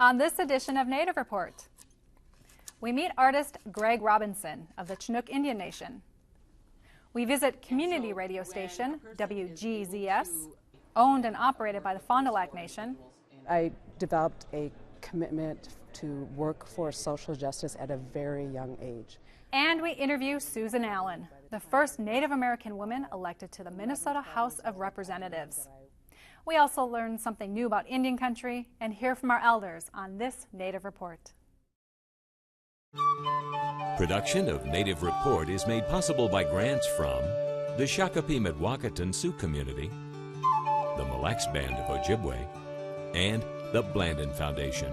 On this edition of Native Report, we meet artist Greg Robinson of the Chinook Indian Nation. We visit community radio station WGZS, owned and operated by the Fond du Lac Nation. I developed a commitment to work for social justice at a very young age. And we interview Susan Allen, the first Native American woman elected to the Minnesota House of Representatives. We also learn something new about Indian country and hear from our elders on this Native Report. Production of Native Report is made possible by grants from the Shakopee-Mdewakanton Sioux Community, the Mille Lacs Band of Ojibwe, and the Blandin Foundation.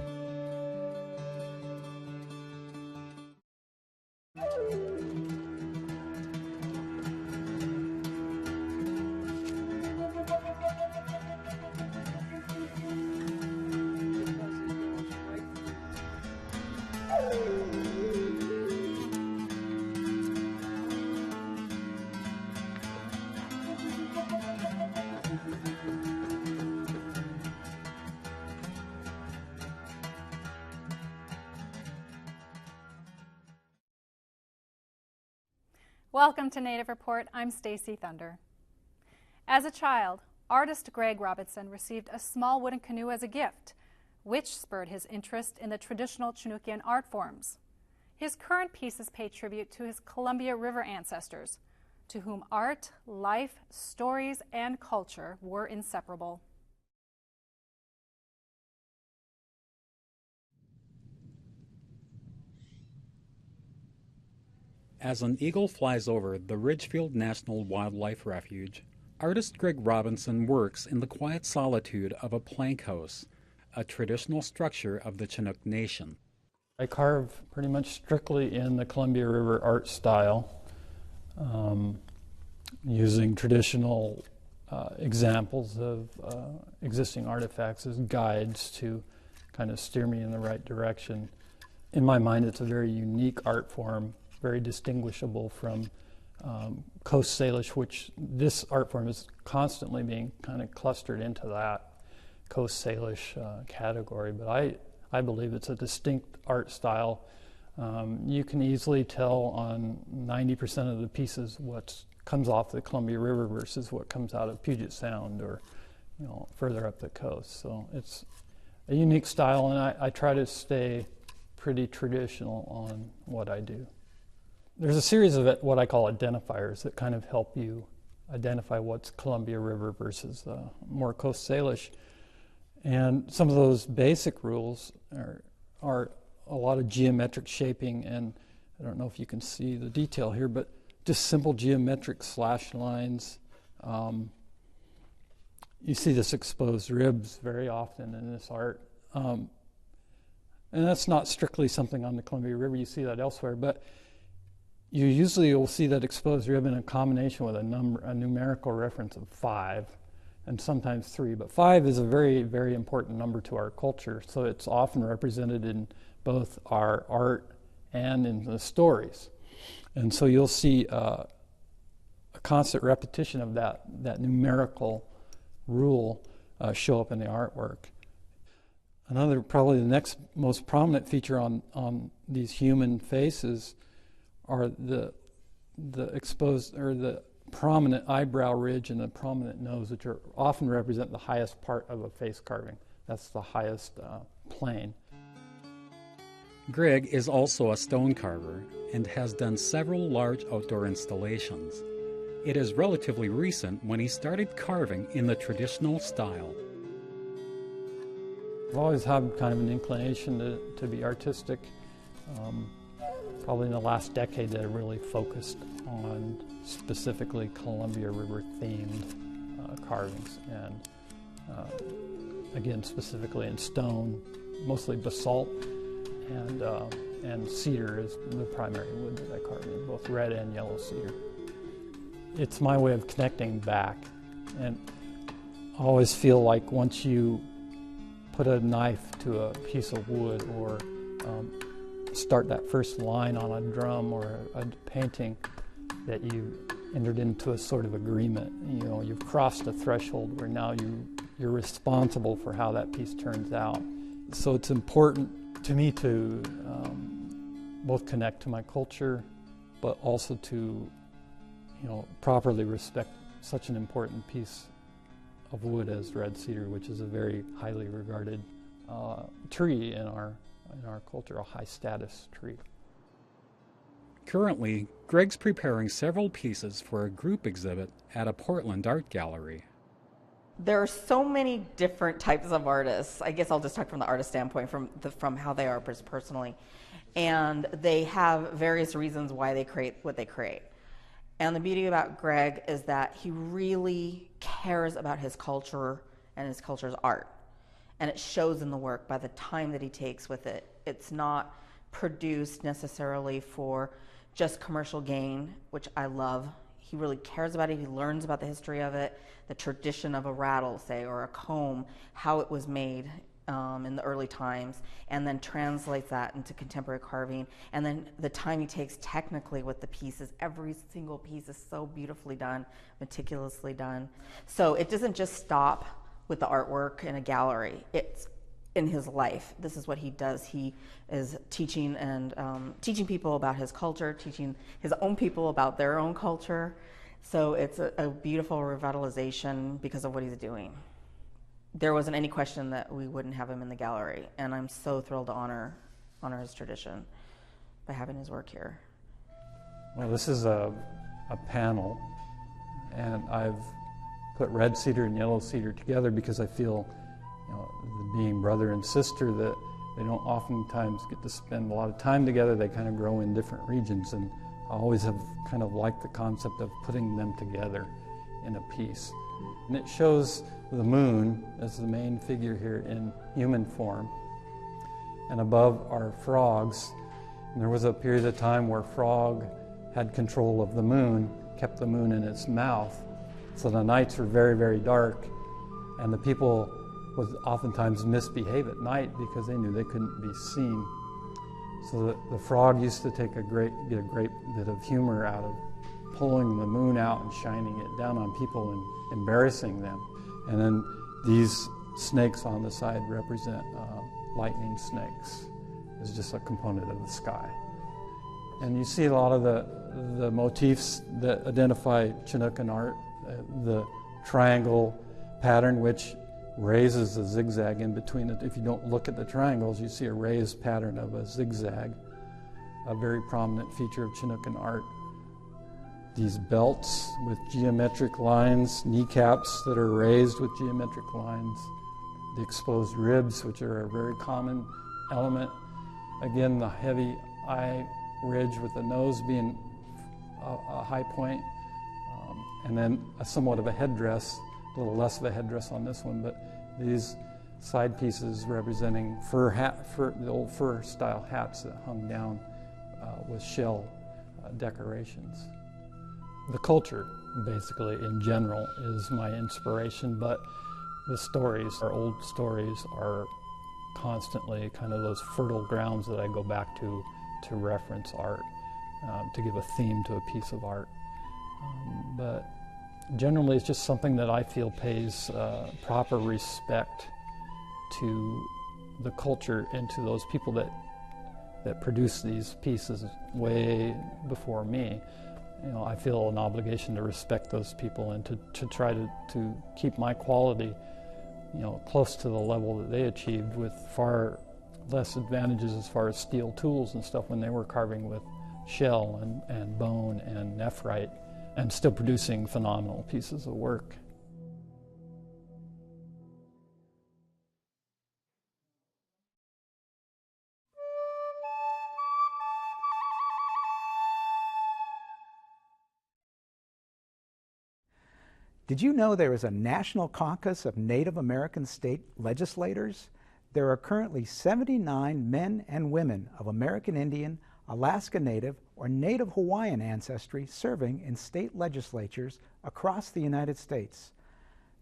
Welcome to Native Report. I'm Stacy Thunder. As a child, artist Greg Robinson received a small wooden canoe as a gift, which spurred his interest in the traditional Chinookian art forms. His current pieces pay tribute to his Columbia River ancestors, to whom art, life, stories, and culture were inseparable. As an eagle flies over the Ridgefield National Wildlife Refuge, artist Greg Robinson works in the quiet solitude of a plank house, a traditional structure of the Chinook Nation. I carve pretty much strictly in the Columbia River art style, using traditional examples of existing artifacts as guides to kind of steer me in the right direction. In my mind, it's a very unique art form, very distinguishable from Coast Salish, which this art form is constantly being kind of clustered into that Coast Salish category. But I believe it's a distinct art style. You can easily tell on 90% of the pieces what comes off the Columbia River versus what comes out of Puget Sound or further up the coast. So it's a unique style, and I try to stay pretty traditional on what I do. There's a series of what I call identifiers that kind of help you identify what's Columbia River versus more Coast Salish. And some of those basic rules are a lot of geometric shaping, and I don't know if you can see the detail here, but just simple geometric slash lines. You see this exposed ribs very often in this art. And that's not strictly something on the Columbia River, you see that elsewhere, but you usually will see that exposed rib in a combination with a numerical reference of 5, and sometimes 3. But 5 is a very, very important number to our culture, so it's often represented in both our art and in the stories. And so you'll see a constant repetition of that numerical rule show up in the artwork. Probably the next most prominent feature on these human faces are the exposed or the prominent eyebrow ridge and the prominent nose, which are often represent the highest part of a face carving. That's the highest plane. Greg is also a stone carver and has done several large outdoor installations. It is relatively recent when he started carving in the traditional style. I've always had kind of an inclination to be artistic. Probably in the last decade that I really focused on specifically Columbia River themed carvings, and again specifically in stone, mostly basalt, and cedar is the primary wood that I carve in, both red and yellow cedar. It's my way of connecting back, and I always feel like once you put a knife to a piece of wood or start that first line on a drum or a painting, that you entered into a sort of agreement. You've crossed a threshold where now you're responsible for how that piece turns out. So it's important to me to both connect to my culture, but also to, properly respect such an important piece of wood as red cedar, which is a very highly regarded tree in our culture, a high status tree. Currently, Greg's preparing several pieces for a group exhibit at a Portland art gallery. There are so many different types of artists. I guess I'll just talk from the artist standpoint, from how they are personally. And they have various reasons why they create what they create. And the beauty about Greg is that he really cares about his culture and his culture's art. And it shows in the work by the time that he takes with it. It's not produced necessarily for just commercial gain, which I love. He really cares about it. He learns about the history of it, the tradition of a rattle, say, or a comb, how it was made in the early times, and then translates that into contemporary carving. And then the time he takes technically with the pieces, every single piece is so beautifully done, meticulously done. So it doesn't just stop with the artwork in a gallery. It's in his life. This is what he does. He is teaching and teaching people about his culture, teaching his own people about their own culture. So it's a beautiful revitalization because of what he's doing. There wasn't any question that we wouldn't have him in the gallery, and I'm so thrilled to honor his tradition by having his work here. Well, this is a panel, and I've put red cedar and yellow cedar together because I feel, being brother and sister, that they don't oftentimes get to spend a lot of time together. They kind of grow in different regions, and I always have kind of liked the concept of putting them together in a piece. And it shows the moon as the main figure here in human form, and above are frogs. And there was a period of time where frog had control of the moon, kept the moon in its mouth. So the nights were very, very dark, and the people would oftentimes misbehave at night because they knew they couldn't be seen. So the frog used to get a great bit of humor out of pulling the moon out and shining it down on people and embarrassing them. And then these snakes on the side represent lightning snakes. It's just a component of the sky. And you see a lot of the motifs that identify Chinookan art, the triangle pattern, which raises a zigzag in between it. If you don't look at the triangles, you see a raised pattern of a zigzag, a very prominent feature of Chinookan art. These belts with geometric lines, kneecaps that are raised with geometric lines, the exposed ribs, which are a very common element. Again, the heavy eye ridge with the nose being a high point, and then somewhat of a headdress, a little less of a headdress on this one, but these side pieces representing the old fur style hats that hung down with shell decorations. The culture, basically, in general, is my inspiration, but the stories, our old stories, are constantly kind of those fertile grounds that I go back to reference art, to give a theme to a piece of art. But generally, it's just something that I feel pays proper respect to the culture and to those people that produce these pieces way before me. I feel an obligation to respect those people and to try to keep my quality, close to the level that they achieved with far less advantages as far as steel tools and stuff when they were carving with shell and bone and nephrite and still producing phenomenal pieces of work. Did you know there is a national caucus of Native American state legislators? There are currently 79 men and women of American Indian, Alaska Native, or Native Hawaiian ancestry serving in state legislatures across the United States.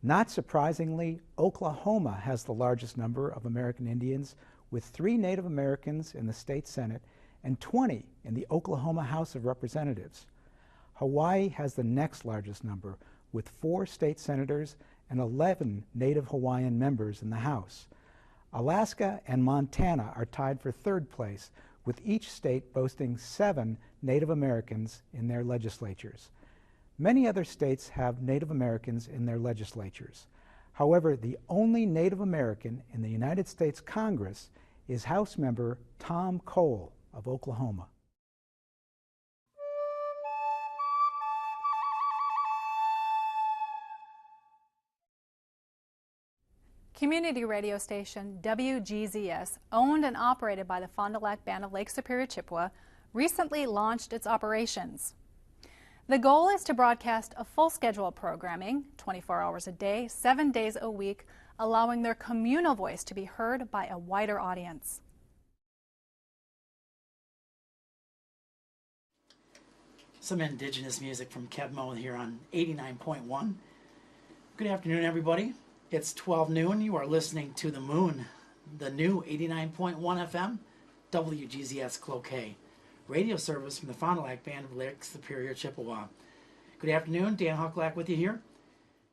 Not surprisingly, Oklahoma has the largest number of American Indians, with 3 Native Americans in the state Senate and 20 in the Oklahoma House of Representatives. Hawaii has the next largest number, with 4 state senators and 11 Native Hawaiian members in the House. Alaska and Montana are tied for third place, with each state boasting 7 Native Americans in their legislatures. Many other states have Native Americans in their legislatures. However, the only Native American in the United States Congress is House member Tom Cole of Oklahoma. Community radio station WGZS, owned and operated by the Fond du Lac Band of Lake Superior, Chippewa, recently launched its operations. The goal is to broadcast a full schedule of programming, 24 hours a day, 7 days a week, allowing their communal voice to be heard by a wider audience. Some indigenous music from Kebmo here on 89.1. Good afternoon, everybody. It's 12 noon. You are listening to The Moon, the new 89.1 FM, WGZS Cloquet, radio service from the Fond du Lac Band of Lake Superior, Chippewa. Good afternoon. Dan Hucklack with you here.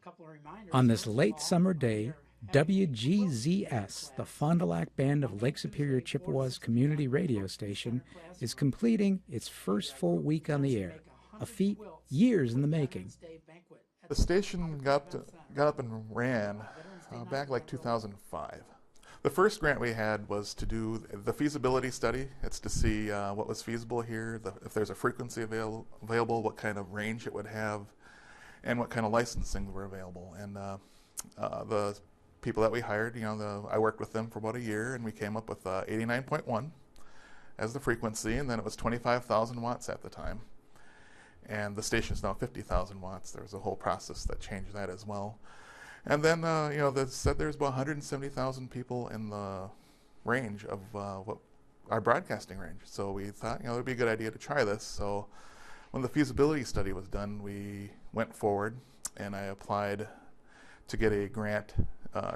A couple of reminders. On this late summer day, WGZS, the Fond du Lac Band of Lake Superior, Chippewa's community radio station, is completing its first full week on the air, a feat years in the making. The station got up and ran back like 2005. The first grant we had was to do the feasibility study. It's to see what was feasible here, if there's a frequency available, what kind of range it would have, and what kind of licensing were available. And the people that we hired, I worked with them for about a year, and we came up with 89.1 as the frequency, and then it was 25,000 watts at the time. And the station is now 50,000 watts. There was a whole process that changed that as well. And then, they said there's about 170,000 people in the range of what our broadcasting range. So we thought, it would be a good idea to try this. So when the feasibility study was done, we went forward, and I applied to get a grant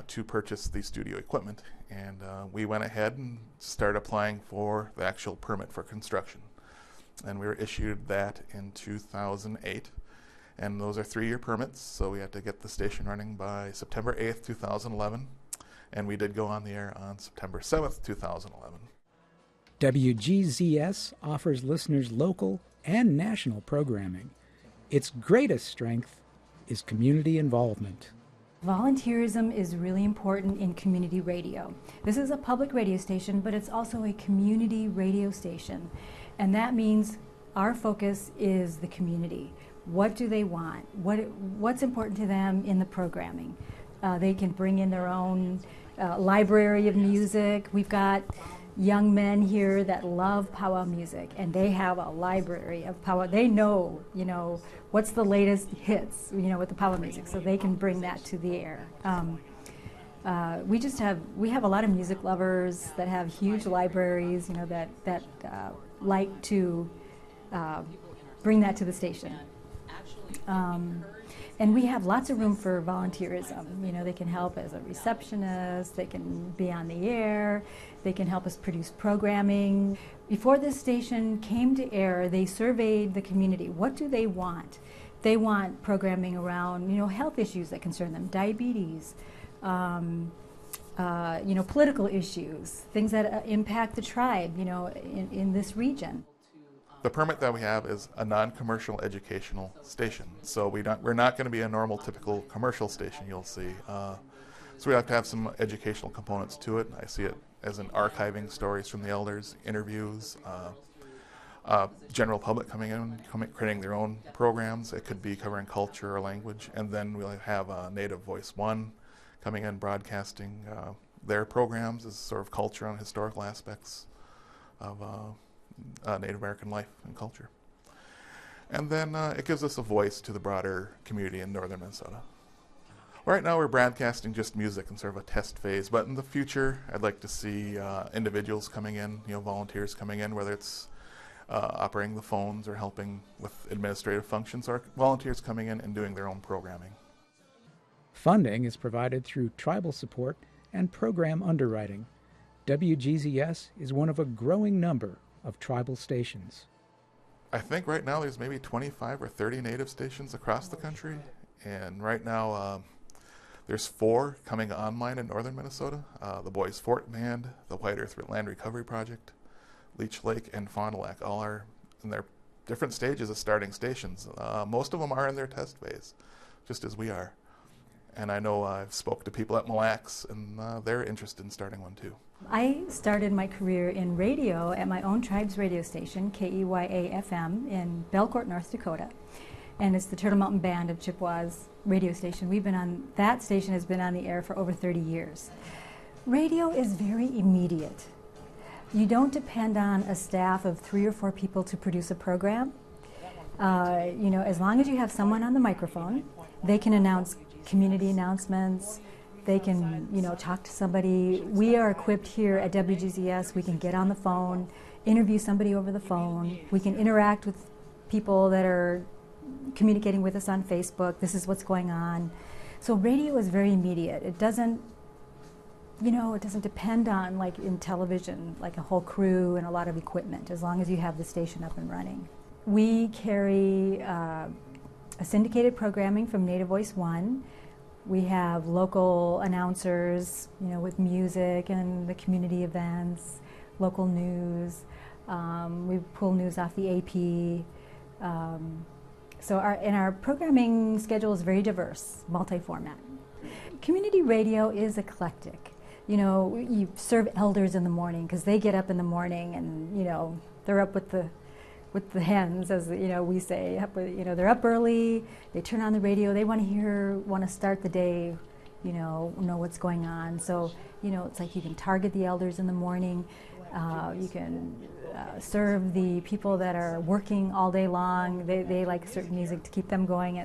to purchase the studio equipment. And we went ahead and started applying for the actual permit for construction. And we were issued that in 2008. And those are 3-year permits, so we had to get the station running by September 8th, 2011. And we did go on the air on September 7th, 2011. WGZS offers listeners local and national programming. Its greatest strength is community involvement. Volunteerism is really important in community radio. This is a public radio station, but it's also a community radio station. And that means our focus is the community. What do they want? What's important to them in the programming? They can bring in their own library of music. We've got young men here that love powwow music, and they have a library of powwow. They know, what's the latest hits, with the powwow music, so they can bring that to the air. We have a lot of music lovers that have huge libraries, that like to bring that to the station. And we have lots of room for volunteerism. They can help as a receptionist, they can be on the air, they can help us produce programming. Before this station came to air, they surveyed the community. What do they want? They want programming around, health issues that concern them, diabetes, political issues, things that impact the tribe, in this region. The permit that we have is a non-commercial educational station, so we're not going to be a normal, typical commercial station you'll see. So we have to have some educational components to it. I see it as an archiving stories from the elders, interviews, general public coming in, creating their own programs. It could be covering culture or language, and then we'll have Native Voice One coming in, broadcasting their programs as sort of culture and historical aspects of Native American life and culture. And then it gives us a voice to the broader community in northern Minnesota. Right now we're broadcasting just music in sort of a test phase, but in the future I'd like to see individuals coming in, volunteers coming in, whether it's operating the phones or helping with administrative functions, or volunteers coming in and doing their own programming. Funding is provided through tribal support and program underwriting. WGZS is one of a growing number of tribal stations. I think right now there's maybe 25 or 30 Native stations across the country, and right now There's 4 coming online in northern Minnesota. The Boys Fort Band, the White Earth Land Recovery Project, Leech Lake, and Fond du Lac all are in their different stages of starting stations. Most of them are in their test phase, just as we are. And I know I've spoke to people at Mille Lacs, and they're interested in starting one too. I started my career in radio at my own tribe's radio station, KEYA-FM, in Belcourt, North Dakota. And it's the Turtle Mountain Band of Chippewa's radio station. That station has been on the air for over 30 years. Radio is very immediate. You don't depend on a staff of 3 or 4 people to produce a program. As long as you have someone on the microphone, they can announce community announcements, they can, talk to somebody. We are equipped here at WGZS. We can get on the phone, interview somebody over the phone. We can interact with people that are communicating with us on Facebook. This is what's going on. So radio is very immediate. It doesn't depend on, like in television, like a whole crew and a lot of equipment, as long as you have the station up and running. We carry a syndicated programming from Native Voice One. We have local announcers, with music and the community events, local news. We pull news off the AP. So our programming schedule is very diverse, multi-format. Community radio is eclectic. You serve elders in the morning because they get up in the morning and, they're up with the hens, as we say. They're up early, they turn on the radio, they want to start the day, know what's going on. So, it's like you can target the elders in the morning, you can serve the people that are working all day long. They like certain music to keep them going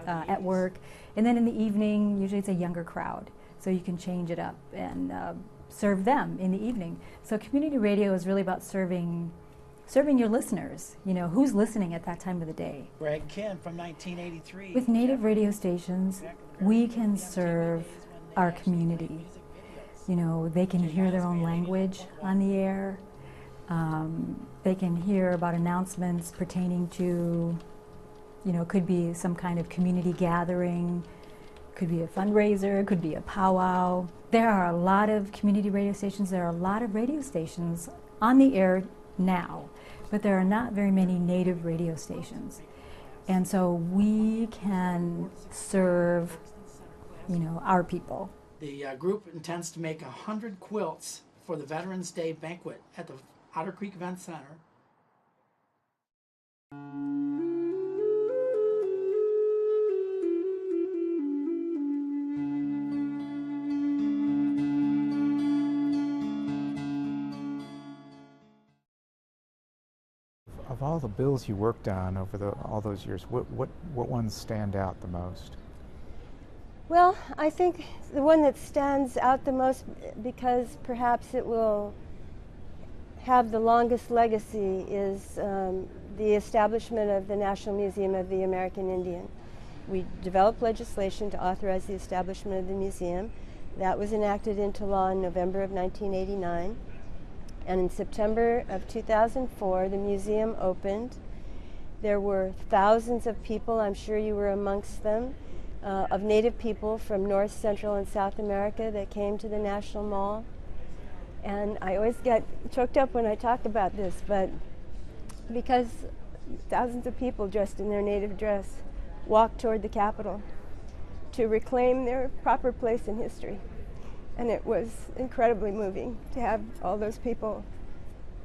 at work. And then in the evening, usually it's a younger crowd, so you can change it up and serve them in the evening. So community radio is really about serving your listeners, who's listening at that time of the day. Greg Kim from 1983. With Native radio stations, we can serve our community. They can hear their own language on the air. They can hear about announcements pertaining to, could be some kind of community gathering, could be a fundraiser, could be a powwow. There are a lot of community radio stations. There are a lot of radio stations on the air now, but there are not very many Native radio stations. And so we can serve, our people. The group intends to make 100 quilts for the Veterans Day banquet at the Otter Creek Event Center. Of all the bills you worked on over all those years, what ones stand out the most? Well, I think the one that stands out the most, because perhaps it will have the longest legacy, is the establishment of the National Museum of the American Indian. We developed legislation to authorize the establishment of the museum. That was enacted into law in November of 1989. And in September of 2004, the museum opened. There were thousands of people, I'm sure you were amongst them, of Native people from North, Central, and South America that came to the National Mall. And I always get choked up when I talk about this, but because thousands of people dressed in their Native dress walked toward the Capitol to reclaim their proper place in history. And it was incredibly moving to have all those people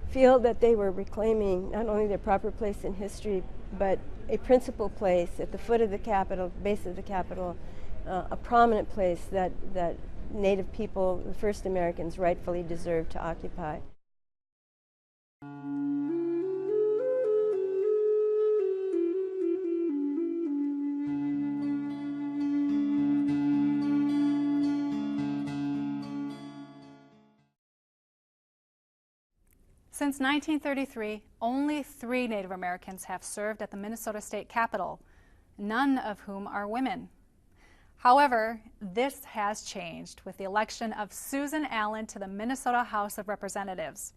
feel that they were reclaiming not only their proper place in history, but a principal place at the foot of the Capitol, base of the Capitol, a prominent place that Native people, the first Americans, rightfully deserved to occupy. Since 1933, only 3 Native Americans have served at the Minnesota State Capitol, none of whom are women. However, this has changed with the election of Susan Allen to the Minnesota House of Representatives.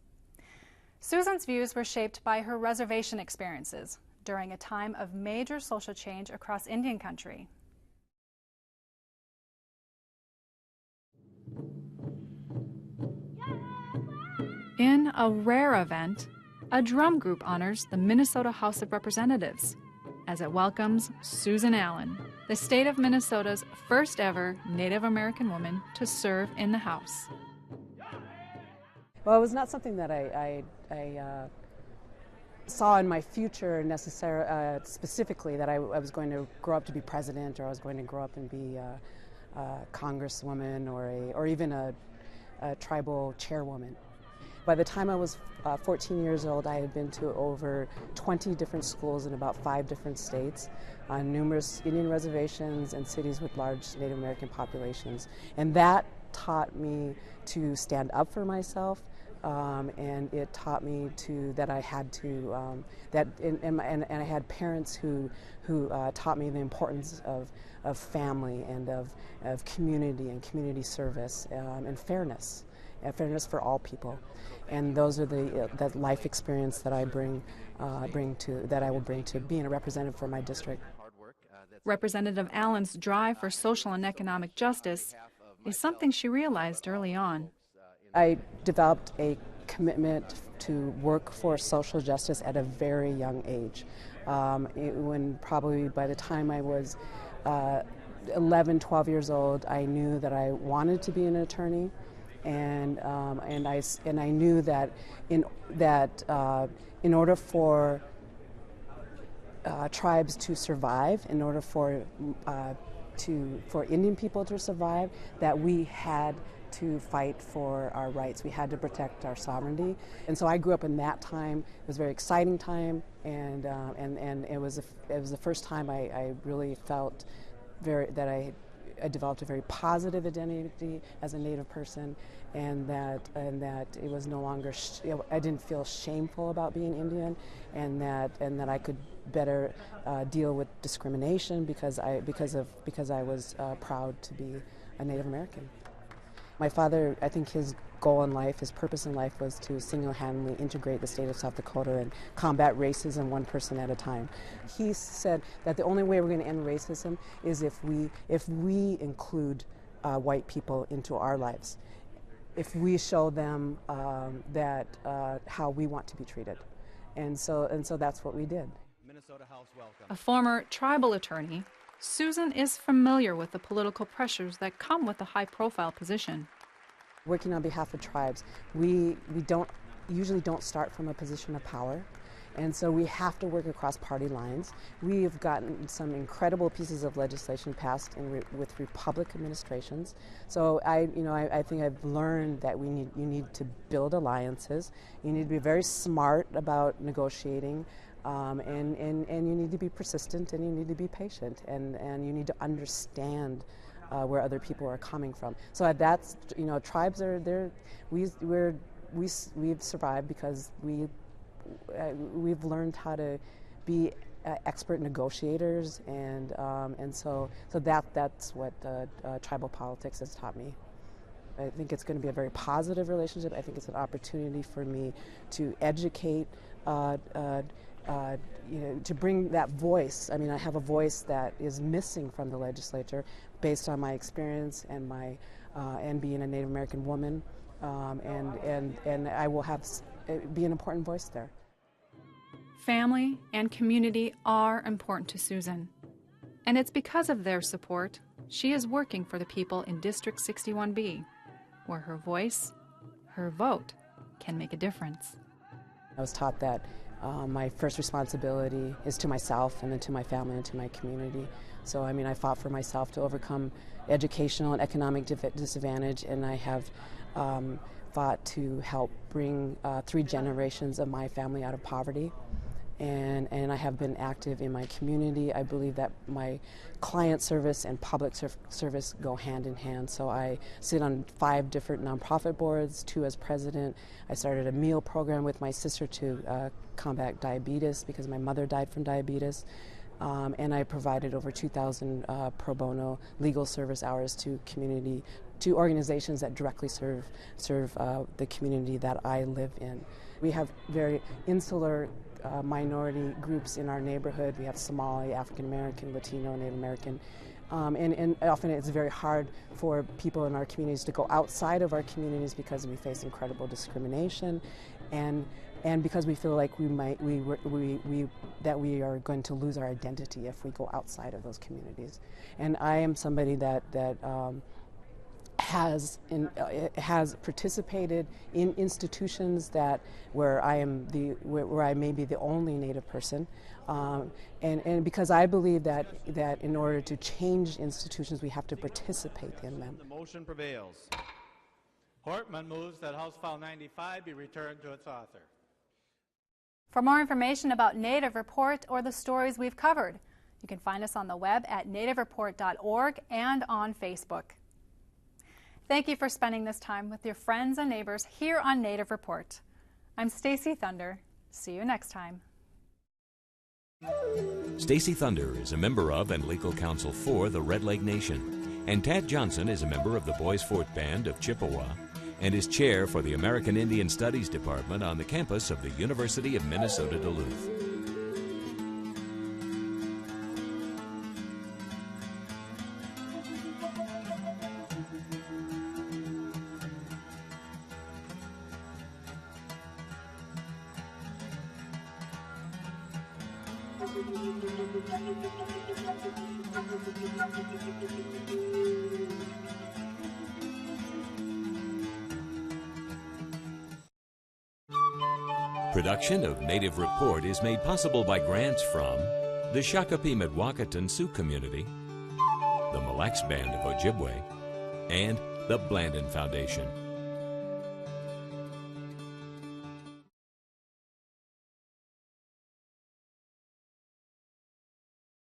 Susan's views were shaped by her reservation experiences during a time of major social change across Indian country. In a rare event, a drum group honors the Minnesota House of Representatives as it welcomes Susan Allen, the state of Minnesota's first ever Native American woman to serve in the House. Well, it was not something that I saw in my future necessarily, specifically, that I was going to grow up to be president, or I was going to grow up and be a congresswoman, or even a tribal chairwoman. By the time I was 14 years old, I had been to over 20 different schools in about 5 different states, on numerous Indian reservations and cities with large Native American populations. And that taught me to stand up for myself, and it taught me that I had to, and I had parents who taught me the importance of family and of community and community service, and fairness for all people. And those are the life experience that I will bring to being a representative for my district. Representative Allen's drive for social and economic justice is something she realized early on. I developed a commitment to work for social justice at a very young age. When probably by the time I was 11, 12 years old, I knew that I wanted to be an attorney. And I knew that in order for tribes to survive, in order for Indian people to survive, that we had to fight for our rights. We had to protect our sovereignty. And so I grew up in that time. It was a very exciting time, and it was the first time I really felt that I developed a very positive identity as a Native person, and that it was no longer I didn't feel shameful about being Indian, and that I could better deal with discrimination because I was proud to be a Native American. My father, I think his goal in life, his purpose in life, was to single-handedly integrate the state of South Dakota and combat racism one person at a time. He said that the only way we're going to end racism is if we include white people into our lives, if we show them that how we want to be treated, and so that's what we did. A former tribal attorney, Susan is familiar with the political pressures that come with a high-profile position. Working on behalf of tribes, we usually don't start from a position of power, and so we have to work across party lines. We have gotten some incredible pieces of legislation passed with Republican administrations. So I think I've learned that you need to build alliances. You need to be very smart about negotiating. And you need to be persistent, and you need to be patient, and you need to understand where other people are coming from. So that's, tribes are there. We've survived because we've learned how to be expert negotiators, and so that's what tribal politics has taught me. I think it's going to be a very positive relationship. I think it's an opportunity for me to educate. To bring that voice. I mean, I have a voice that is missing from the legislature based on my experience and and being a Native American woman, and I will be an important voice there. Family and community are important to Susan, and it's because of their support she is working for the people in District 61B, where her voice, her vote, can make a difference. I was taught that my first responsibility is to myself, and then to my family and to my community. So, I mean, I fought for myself to overcome educational and economic disadvantage, and I have fought to help bring 3 generations of my family out of poverty. And I have been active in my community. I believe that my client service and public service go hand in hand. So I sit on 5 different nonprofit boards, 2 as president. I started a meal program with my sister to combat diabetes because my mother died from diabetes. And I provided over 2,000 pro bono legal service hours to organizations that directly serve the community that I live in. We have very insular minority groups in our neighborhood. We have Somali, African American, Latino, Native American, And often it's very hard for people in our communities to go outside of our communities because we face incredible discrimination, and because we feel like that we are going to lose our identity if we go outside of those communities. And I am somebody that has participated in institutions where I may be the only Native person, and because I believe that in order to change institutions, we have to participate in them. The motion prevails. Hortman moves that House File 95 be returned to its author. For more information about Native Report or the stories we've covered, you can find us on the web at nativereport.org and on Facebook. Thank you for spending this time with your friends and neighbors here on Native Report. I'm Stacy Thunder. See you next time. Stacy Thunder is a member of and legal counsel for the Red Lake Nation, and Tad Johnson is a member of the Boys Fort Band of Chippewa and is chair for the American Indian Studies Department on the campus of the University of Minnesota Duluth. Production of Native Report is made possible by grants from the Shakopee-Mdewakanton Sioux Community, the Mille Lacs Band of Ojibwe, and the Blandin Foundation.